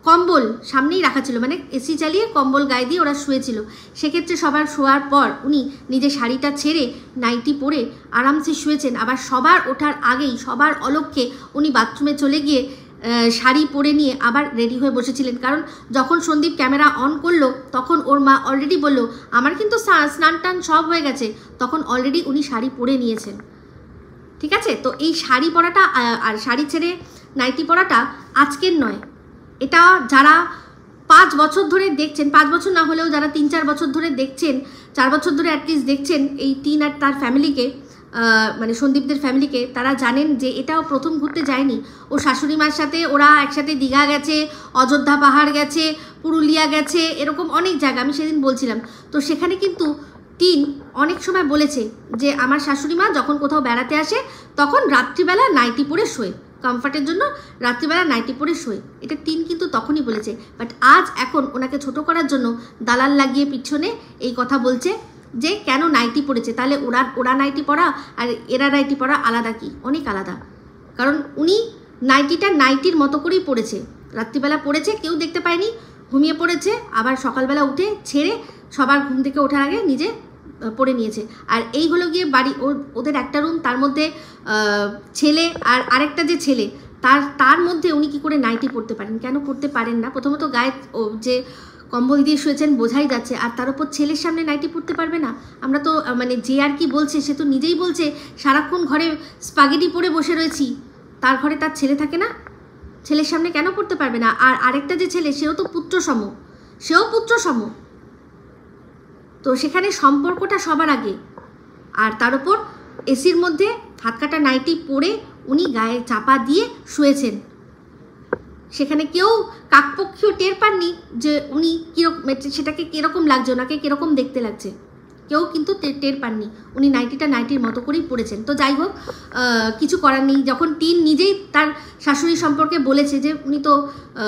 কম্বল সামনেই রাখা ছিল, মানে এসি চালিয়ে কম্বল গায়ে দিয়ে ওরা শুয়েছিল। সেক্ষেত্রে সবার শোয়ার পর উনি নিজে শাড়িটা ছেড়ে নাইটি পরে আরামসে শুয়েছেন। আবার সবার ওঠার আগেই সবার অলক্ষ্যে উনি বাথরুমে চলে গিয়ে শাড়ি পরে নিয়ে আবার রেডি হয়ে বসেছিলেন। কারণ যখন সন্দীপ ক্যামেরা অন করলো তখন ওর মা অলরেডি বলল আমার কিন্তু স্নান টান সব হয়ে গেছে, তখন অলরেডি উনি শাড়ি পরে নিয়েছেন, ঠিক আছে? তো এই শাড়ি পরাটা আর শাড়ি ছেড়ে নাইটি পরাটা আজকের নয়, এটা যারা 5 বছর ধরে দেখছেন, 5 বছর না হলেও যারা 3-4 বছর ধরে দেখছেন, 4 বছর ধরে অ্যাটলিস্ট দেখছেন এই টিন আর তার ফ্যামিলিকে, মানে সন্দীপদের ফ্যামিলিকে, তারা জানেন যে এটাও প্রথম ঘুরতে যায়নি। ও শাশুড়ি মার সাথে ওরা একসাথে দীঘা গেছে, অযোধ্যা পাহাড় গেছে, পুরুলিয়া গেছে, এরকম অনেক জায়গা আমি সেদিন বলছিলাম। তো সেখানে কিন্তু টিন অনেক সময় বলেছে যে আমার শাশুড়ি মা যখন কোথাও বেড়াতে আসে তখন রাত্রিবেলা নাইটি পরে শোয়, কমফর্টের জন্য রাত্রিবেলা নাইটি পরে শোয়, এটা টিন কিন্তু তখনই বলেছে। বাট আজ এখন ওনাকে ছোট করার জন্য দালাল লাগিয়ে পিছনে এই কথা বলছে যে কেন নাইটি পরেছে, তাহলে ওরা নাইটি পরা আর এরা নাইটি পরা আলাদা, কি অনেক আলাদা। কারণ উনি নাইটিটা নাইটির মতো করেই পরেছে, রাত্রিবেলা পরেছে, কেউ দেখতে পায়নি, ঘুমিয়ে পড়েছে, আবার সকালবেলা উঠে ছেড়ে সবার ঘুম থেকে ওঠার আগে নিজে পরে নিয়েছে। আর এই হলো গিয়ে বাড়ি, ওদের একটা রুম, তার মধ্যে ছেলে আর আরেকটা যে ছেলে, তার মধ্যে উনি কি করে নাইটি পরতে পারেন? কেন পরতে পারেন না? প্রথমত গায়ে যে কম্বল দিয়ে শুয়েছেন বোঝাই যাচ্ছে, আর তার উপর ছেলের সামনে নাইটি পরতে পারবে না? আমরা তো মানে যে আর কি বলছে সে তো নিজেই বলছে সারাক্ষণ ঘরে স্পাগেটি পরে বসে রয়েছি, তার ঘরে তার ছেলে থাকে না, ছেলের সামনে কেন পড়তে পারবে না? আর আরেকটা যে ছেলে সেও তো পুত্রসম, তো সেখানে সম্পর্কটা সবার আগে। আর তার উপর এসির মধ্যে হাত কাটা নাইটি পরে উনি গায়ে চাপা দিয়ে শুয়েছেন। সেখানে কেউ কাকপক্ষীয় টের পাননি যে উনি কীরকম, সেটাকে কীরকম লাগছে, ওনাকে কীরকম দেখতে লাগছে, কেউ কিন্তু টের পাননি। উনি নাইটির মতো করেই পড়েছেন। তো যাই হোক, কিছু করার নেই। যখন টিন নিজেই তার শাশুড়ি সম্পর্কে বলেছে যে উনি তো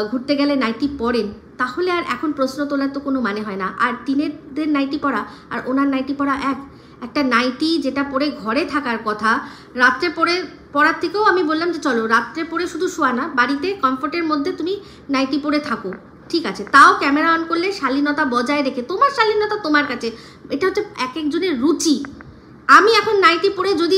ঘুরতে গেলে নাইটি পরেন, তাহলে আর এখন প্রশ্ন তোলার তো কোনো মানে হয় না। আর টিনেরদের নাইটি পরা আর ওনার নাইটি পরা একটা নাইটি যেটা পরে ঘরে থাকার কথা, রাত্রে পরার থেকেও আমি বললাম যে চলো রাত্রে পরে শুধু শোয়া না, বাড়িতে কমফোর্টের মধ্যে তুমি নাইটি পরে থাকো, ঠিক আছে, তাও ক্যামেরা অন করলে শালীনতা বজায় রেখে, তোমার শালীনতা তোমার কাছে, এটা হচ্ছে এক একজনের রুচি। আমি এখন নাইটি পরে যদি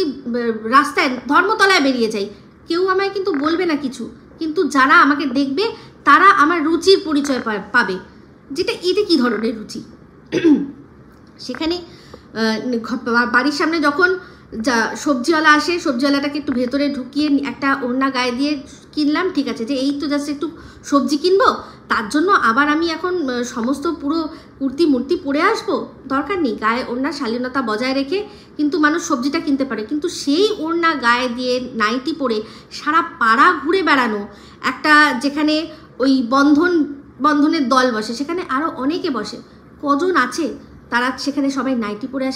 রাস্তায় ধর্মতলায় বেরিয়ে যাই, কেউ আমায় কিন্তু বলবে না কিছু, কিন্তু যারা আমাকে দেখবে তারা আমার রুচির পরিচয় পাবে, এটা কি ধরনের রুচি। সেখানে বাড়ির সামনে যখন সবজিওয়ালা আসে, সবজিওয়ালাটাকে একটু ভেতরে ঢুকিয়ে একটা ওড়না গায়ে দিয়ে কিনলাম, ঠিক আছে, যে এই তো জাস্ট একটু সবজি কিনবো, তার জন্য আবার আমি এখন সমস্ত পুরো মূর্তি পরে আসবো, দরকার নেই। গায়ে ওড়না শালীনতা বজায় রেখে কিন্তু মানুষ সবজিটা কিনতে পারে, কিন্তু সেই ওড়না গায়ে দিয়ে নাইটি পরে সারা পাড়া ঘুরে বেড়ানো, একটা যেখানে ওই বন্ধনের দল বসে, সেখানে আরও অনেকে বসে, কজন আছে তারা সেখানে সবাই নাইটি পরে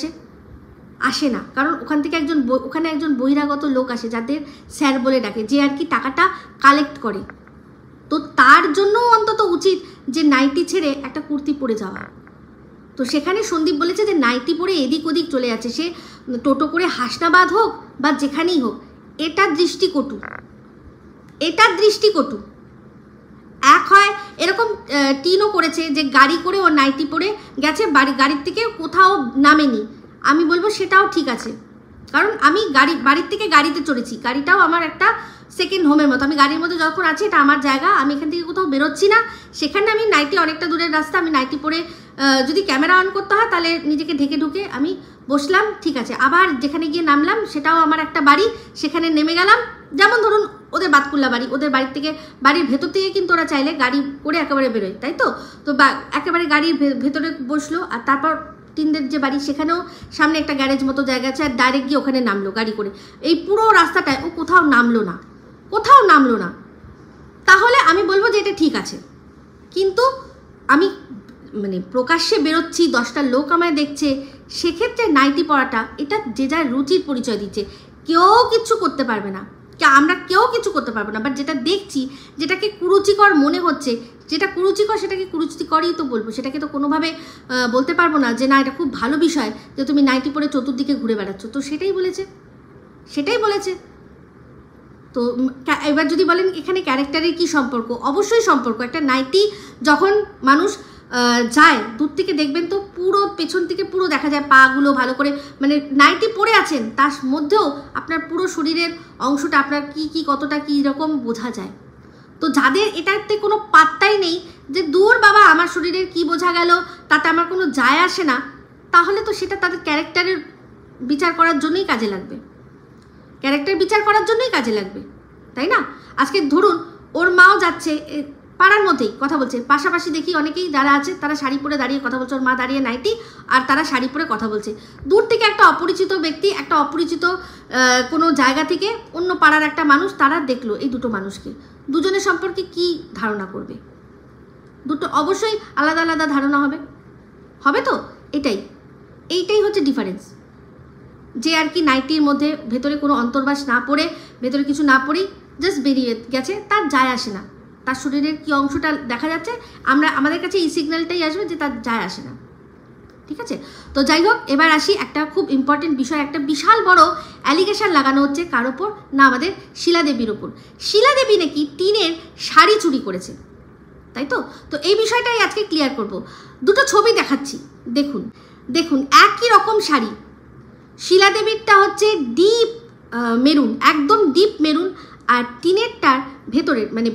আসে না, কারণ ওখানে একজন বহিরাগত লোক আসে যাদের স্যার বলে ডাকে, যে আর কি টাকাটা কালেক্ট করে। তো তার জন্য অন্তত উচিত যে নাইটি ছেড়ে একটা কুর্তি পরে যাওয়া। তো সেখানে সন্দীপ বলেছে যে নাইটি পরে এদিক ওদিক চলে যাচ্ছে, সে টোটো করে হাসনাবাদ হোক বা যেখানেই হোক, এটা দৃষ্টিকটু। এক হয় এরকম টিনও করেছে যে গাড়ি করে ও নাইটি পরে গেছে, গাড়ির থেকে কোথাও নামেনি, আমি বলবো সেটাও ঠিক আছে, কারণ আমি বাড়ির থেকে গাড়িতে চড়েছি, গাড়িটাও আমার একটা সেকেন্ড হোমের মতো, আমি গাড়ির মধ্যে যখন আছি এটা আমার জায়গা, আমি এখান থেকে কোথাও বেরোচ্ছি না, সেখানে আমি নাইটি, অনেকটা দূরের রাস্তা, আমি নাইটি পরে যদি ক্যামেরা অন করতে হয় তাহলে নিজেকে ঢুকে আমি বসলাম, ঠিক আছে, আবার যেখানে গিয়ে নামলাম সেটাও আমার একটা বাড়ি, সেখানে নেমে গেলাম, যেমন ধরুন ওদের বাতকুল্লা বাড়ি, ওদের বাড়ির থেকে, বাড়ির ভেতর থেকে কিন্তু ওরা চাইলে গাড়ি করে একেবারে বেরোয়, তাই তো একেবারে গাড়ির ভেতরে বসলো, আর তারপর টিনদের যে বাড়ি সেখানেও সামনে একটা গ্যারেজ মতো জায়গা আছে, আর ডাইরেক্ট গিয়ে ওখানে নামলো গাড়ি করে, এই পুরো রাস্তাটায় ও কোথাও নামলো না, তাহলে আমি বলবো যে এটা ঠিক আছে। কিন্তু আমি প্রকাশ্যে বেরোচ্ছি, 10টা লোক আমায় দেখছে, সেক্ষেত্রে নাইটি পরাটা এটা যে যার রুচির পরিচয় দিচ্ছে, কেউ কিছু করতে পারবে না, আমরা কেউ কিছু করতে পারবো না, বাট যেটা দেখছি, যেটাকে কুরুচিকর মনে হচ্ছে, যেটা কুরুচিকর সেটাকে কুরুচিকরই তো বলবো, সেটাকে তো কোনোভাবে বলতে পারবো না যে না এটা খুব ভালো বিষয় যে তুমি নাইটি পরে চতুর্দিকে ঘুরে বেড়াচ্ছ। তো সেটাই বলেছে। তো এবার যদি বলেন এখানে ক্যারেক্টারের কি সম্পর্ক, অবশ্যই সম্পর্ক। একটা নাইটি যখন মানুষ যায় দূর থেকে দেখবেন তো পুরো পেছন থেকে পুরো দেখা যায় পাগুলো ভালো করে, নাইটি পরে আছেন তার মধ্যেও আপনার পুরো শরীরের অংশটা আপনার কি কতটা কি রকম বোঝা যায়। তো যাদের এটাতে কোনো পাত্তাই নেই যে দূর বাবা আমার শরীরের কি বোঝা গেল, তাতে আমার কোনো যায় আসে না, তাহলে তো সেটা তাদের ক্যারেক্টারের বিচার করার জন্যই কাজে লাগবে, তাই না? আজকে ধরুন ওর মাও যাচ্ছে পাড়ার মধ্যেই কথা বলছে, পাশাপাশি দেখি অনেকেই যারা আছে তারা শাড়ি পরে দাঁড়িয়ে কথা বলছে, ওর মা দাঁড়িয়ে নাইটি আর তারা শাড়ি পরে কথা বলছে, দূর থেকে একটা অপরিচিত ব্যক্তি, একটা অপরিচিত কোনো জায়গা থেকে অন্য পাড়ার একটা মানুষ, তারা দেখলো এই দুটো মানুষকে, দুজনের সম্পর্কে কি ধারণা করবে? দুটো অবশ্যই আলাদা আলাদা ধারণা হবে তো, এইটাই হচ্ছে ডিফারেন্স। যে আর কি নাইটির মধ্যে ভেতরে কোনো অন্তর্বাস না পড়ে, ভেতরে কিছু না পড়েই জাস্ট বেরিয়ে গেছে, তার যায় আসে না, তার শরীরের কি অংশটা দেখা যাচ্ছে আমাদের কাছে এই সিগন্যালটাই আসবে যে তার যায় আসে না, ঠিক আছে? তো যাই হোক, এবার আসি একটা খুব ইম্পর্টেন্ট বিষয়, একটা বিশাল বড় অ্যালিগেশন লাগানো হচ্ছে কার ওপর না, আমাদের শিলা দেবীর ওপর। শিলা দেবী নাকি টিনের শাড়ি চুরি করেছে, তাই তো? তো এই বিষয়টাই আজকে ক্লিয়ার করব। দুটো ছবি দেখাচ্ছি, দেখুন একই রকম শাড়ি, শিলা দেবীরটা হচ্ছে ডিপ মেরুন, একদম ডিপ মেরুন, আর টিনেরটার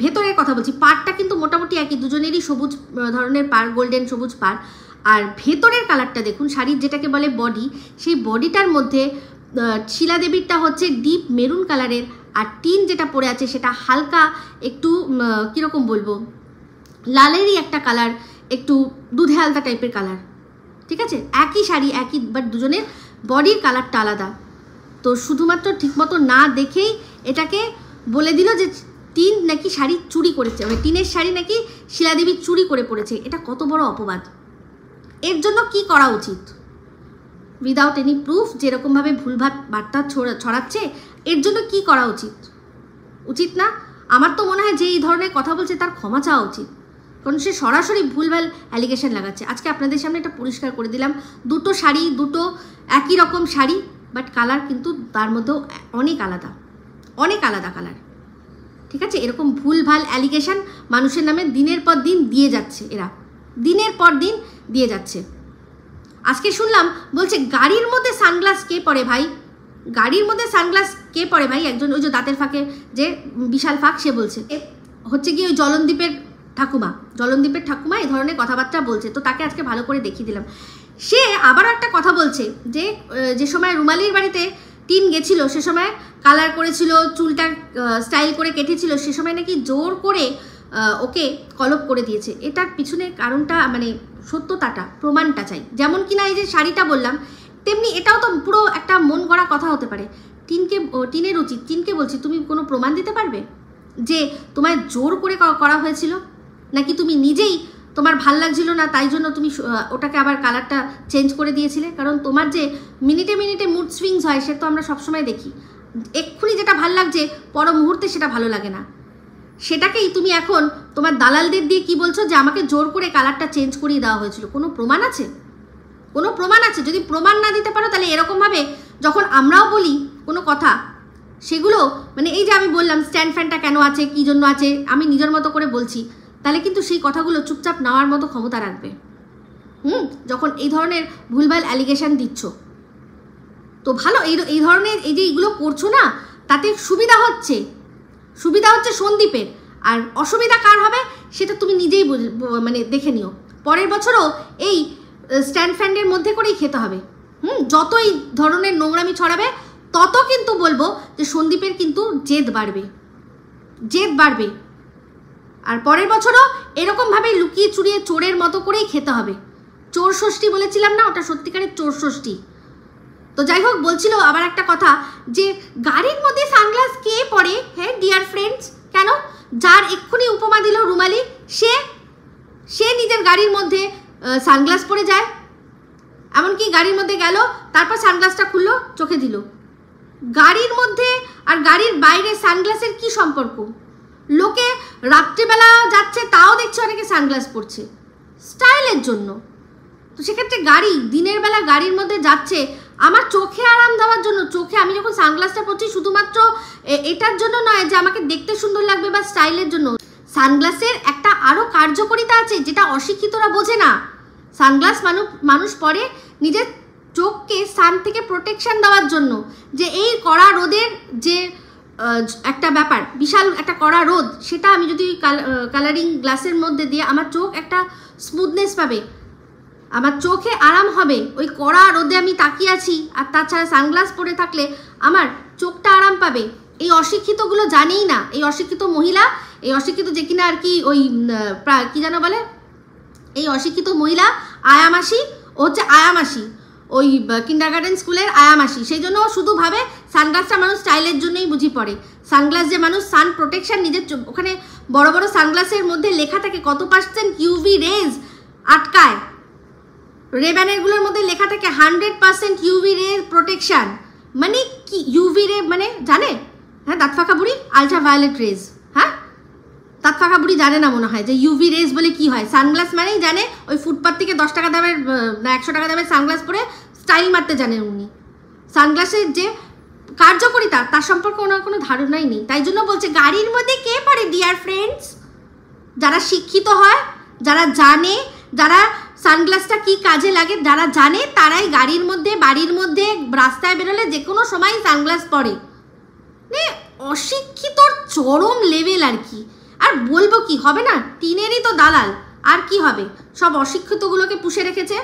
ভেতরের কথা বলছি, পাড়টা কিন্তু মোটামুটি একই, দুজনেরই সবুজ ধরনের পাড়, গোল্ডেন সবুজ পাড়, আর ভেতরের কালারটা দেখুন, শাড়ির যেটাকে বলে বডি, সেই বডিটার মধ্যে শিলা দেবীরটা হচ্ছে ডিপ মেরুন কালারের, আর টিন যেটা পরে আছে সেটা হালকা একটু কীরকম বলবো, লালেরই একটা কালার, একটু দুধে আলতা টাইপের কালার, ঠিক আছে? একই শাড়ি একই, বাট দুজনের বডির কালারটা আলাদা। তো শুধুমাত্র ঠিকমতো না দেখেই এটাকে বলে দিল যে টিন নাকি শাড়ি চুরি করেছে, মানে টিনের শাড়ি নাকি শিলাদেবী চুরি করে পড়েছে। এটা কত বড় অপবাদ! এর জন্য কি করা উচিত? উইদাউট এনি প্রুফ যেরকমভাবে ভুলভাল বার্তা ছড়াচ্ছে, এর জন্য কি করা উচিত? উচিত না? আমার তো মনে হয় যে এই ধরনের কথা বলছে তার ক্ষমা চাওয়া উচিত, কারণ সে সরাসরি ভুলভাল অ্যালিগেশন লাগাচ্ছে। আজকে আপনাদের সামনে এটা পরিষ্কার করে দিলাম, দুটো শাড়ি, দুটো একই রকম শাড়ি, বাট কালার কিন্তু তার মধ্যেও অনেক আলাদা, অনেক আলাদা কালার। ঠিক আছে? এরকম ভুলভাল অ্যালিগেশন মানুষের নামে দিনের পর দিন দিয়ে যাচ্ছে, এরা দিনের পর দিন দিয়ে যাচ্ছে। আজকে শুনলাম বলছে গাড়ির মধ্যে সানগ্লাস কে পরে ভাই? গাড়ির মধ্যে সানগ্লাস কে পরে ভাই? একজন ওই যে দাঁতের ফাঁকে যে বিশাল ফাঁক, সে বলছে হচ্ছে কি ওই জলনদীপের ঠাকুমা এই ধরনের কথাবার্তা বলছে। তো তাকে আজকে ভালো করে দেখিয়ে দিলাম। সে আবারও একটা কথা বলছে যে যে সময় রুমালির বাড়িতে টিন গেছিল সে সময় কালার করেছিল, চুলটা স্টাইল করে কেটেছিল, সে সময় নাকি জোর করে ওকে কলপ করে দিয়েছে। এটার পিছনে কারণটা মানে সত্যতাটা, প্রমাণটা চাই। যেমন কিনা এই যে শাড়িটা বললাম, তেমনি এটাও তো পুরো একটা মন গড়া কথা হতে পারে। টিনের উচিত, টিনকে বলছি, তুমি কোনো প্রমাণ দিতে পারবে যে তোমায় জোর করে করা হয়েছিল, নাকি তুমি নিজেই তোমার ভাল লাগছিল না তাই জন্য তুমি ওটাকে আবার কালারটা চেঞ্জ করে দিয়েছিলে? কারণ তোমার যে মিনিটে মিনিটে মুড সুইংস হয় সে তো আমরা সবসময় দেখি। এক্ষুনি যেটা ভাল লাগছে পর মুহূর্তে সেটা ভালো লাগে না। সেটাকেই তুমি এখন তোমার দালালদের দিয়ে কি বলছো যে আমাকে জোর করে কালারটা চেঞ্জ করিয়ে দেওয়া হয়েছিল। কোনো প্রমাণ আছে? কোনো প্রমাণ আছে? যদি প্রমাণ না দিতে পারো তাহলে এরকমভাবে যখন আমরাও বলি কোনো কথা, সেগুলো মানে এই যে আমি বললাম স্ট্যান্ড ফ্যানটা কেন আছে, কী জন্য আছে, আমি নিজের মতো করে বলছি, তাহলে কিন্তু সেই কথাগুলো চুপচাপ নেওয়ার মতো ক্ষমতা রাখবে। যখন এই ধরনের ভুলভাল অ্যালিগেশন দিচ্ছ তো ভালো, এই ধরনের এই যে এইগুলো করছো না, তাতে সুবিধা হচ্ছে সন্দীপের, আর অসুবিধা কার হবে সেটা তুমি নিজেই মানে দেখে নিও। পরের বছরও এই স্ট্যান্ড ফ্যানের মধ্যে করেই খেতে হবে। যত এই ধরনের নোংরামি ছড়াবে তত কিন্তু বলবো যে সন্দীপের কিন্তু জেদ বাড়বে। আর পরের বছরও এরকমভাবে লুকিয়ে চুরিয়ে চোরের মতো করেই খেতে হবে। চোর ষষ্ঠী বলেছিলাম না, ওটা সত্যিকারের চোর ষষ্ঠী। তো যাই হোক, বলছিল আবার একটা কথা যে গাড়ির মধ্যে সানগ্লাস কে পরে? হ্যাঁ ডিয়ার ফ্রেন্ডস, কেন? যার এক্ষুনি উপমা দিল রুমালি, সে নিজের গাড়ির মধ্যে সানগ্লাস পরে যায়। এমনকি গাড়ির মধ্যে গেল, তারপর সানগ্লাসটা খুললো, চোখে দিল। গাড়ির মধ্যে আর গাড়ির বাইরে সানগ্লাসের কি সম্পর্ক? লোকে রাত্রিবেলা যাচ্ছে তাও দেখছে অনেকে সানগ্লাস পরছে স্টাইলের জন্য। তো সেক্ষেত্রে গাড়ি দিনের বেলা গাড়ির মধ্যে যাচ্ছে আমার চোখে আরাম দেওয়ার জন্য। চোখে আমি যখন সানগ্লাসটা পরছি শুধুমাত্র এটার জন্য নয় যে আমাকে দেখতে সুন্দর লাগবে বা স্টাইলের জন্য। সানগ্লাসের একটা আরও কার্যকারিতা আছে যেটা অশিক্ষিতরা বোঝে না। সানগ্লাস মানুষ পরে নিজের চোখকে সান থেকে প্রোটেকশন দেওয়ার জন্য। যে এই কড়া রোদের যে একটা ব্যাপার, বিশাল একটা কড়া রোদ, সেটা আমি যদি কালারিং গ্লাসের মধ্যে দিয়ে আমার চোখ একটা স্মুথনেস পাবে, আমার চোখে আরাম হবে। ওই কড়া রোদে আমি তাকিয়ে আছি, আর তাছাড়া সানগ্লাস পরে থাকলে আমার চোখটা আরাম পাবে। এই অশিক্ষিতগুলো জানেই না। এই অশিক্ষিত মহিলা, এই অশিক্ষিত যে কিনা আর কি ওই কী যেন বলে, এই অশিক্ষিত মহিলা আয়ামাসি, ও হচ্ছে আয়ামাসি, ওই কিন্ডারগার্টেন স্কুলের আয়ামাসি। সেই জন্য শুধু ভাবে সানগ্লাসটা মানুষ স্টাইলের জন্যই বুঝি পড়ে। সানগ্লাস যে মানুষ সান প্রোটেকশন, নিজের ওখানে বড় বড় সানগ্লাসের মধ্যে লেখা থাকে কত % ইউভি রেজ আটকায়। রেব্যানেরগুলোর মধ্যে লেখা থাকে 100% ইউভি রে প্রোটেকশন। মানে কি ইউভি রে মানে জানে? হ্যাঁ, দাঁত ফাঁকা বুড়ি, আলট্রাভায়োলেট রেজ। হ্যাঁ, দাঁত ফাঁকা বুড়ি জানে না মনে হয় যে ইউভি রেজ বলে কি হয়। সানগ্লাস মানেই জানে ওই ফুটপাথ থেকে 10 টাকা দামের না 100 টাকা দামের সানগ্লাস পরে স্টাইল মারতে জানেন উনি। সানগ্লাসের যে কার্যকারিতা তার সম্পর্কে ওনার কোনো ধারণাই নেই। তাই জন্য বলছে গাড়ির মধ্যে কে পড়ে ডিয়ার ফ্রেন্ডস? যারা শিক্ষিত হয়, যারা জানে, যারা সানগ্লাসটা কি কাজে লাগে যারা জানে, তারাই গাড়ির মধ্যে, বাড়ির মধ্যে, রাস্তায় বেরোলে যে কোনো সময় সানগ্লাস পরে। অশিক্ষিতর চরম লেভেল আর কি। আর বলবো কি, হবে না, টিনেরই তো দালাল, আর কি হবে? সব অশিক্ষিতগুলোকে পুষে রেখেছে।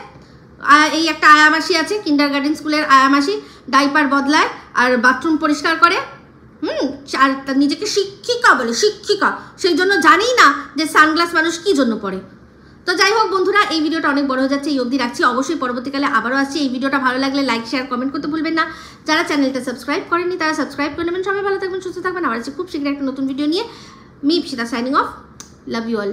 এই একটা আয়ামাসি আছে, কিন্ডারগার্টেন স্কুলের আয়ামাসি, ডাইপার বদলায় আর বাথরুম পরিষ্কার করে। আর নিজেকে শিক্ষিকা বলে, শিক্ষিকা। সেই জন্য জানেই না যে সানগ্লাস মানুষ কি জন্য পরে। তো যাই হোক বন্ধুরা, এই ভিডিওটা অনেক বড় হয়ে যাচ্ছে, এই অবধি রাখছি। অবশ্যই পরবর্তীকালে আবারও আসছি। এই ভিডিওটা ভালো লাগলে লাইক শেয়ার কমেন্ট করতে ভুলবেন না। যারা চ্যানেলটা সাবস্ক্রাইব করেননি তারা সাবস্ক্রাইব করে নেবেন। সবাই ভালো থাকবেন, সুস্থ থাকবেন। আবার আসছি খুব শীঘ্রই একটা নতুন ভিডিও নিয়ে। Me Ipsita signing off. Love you all.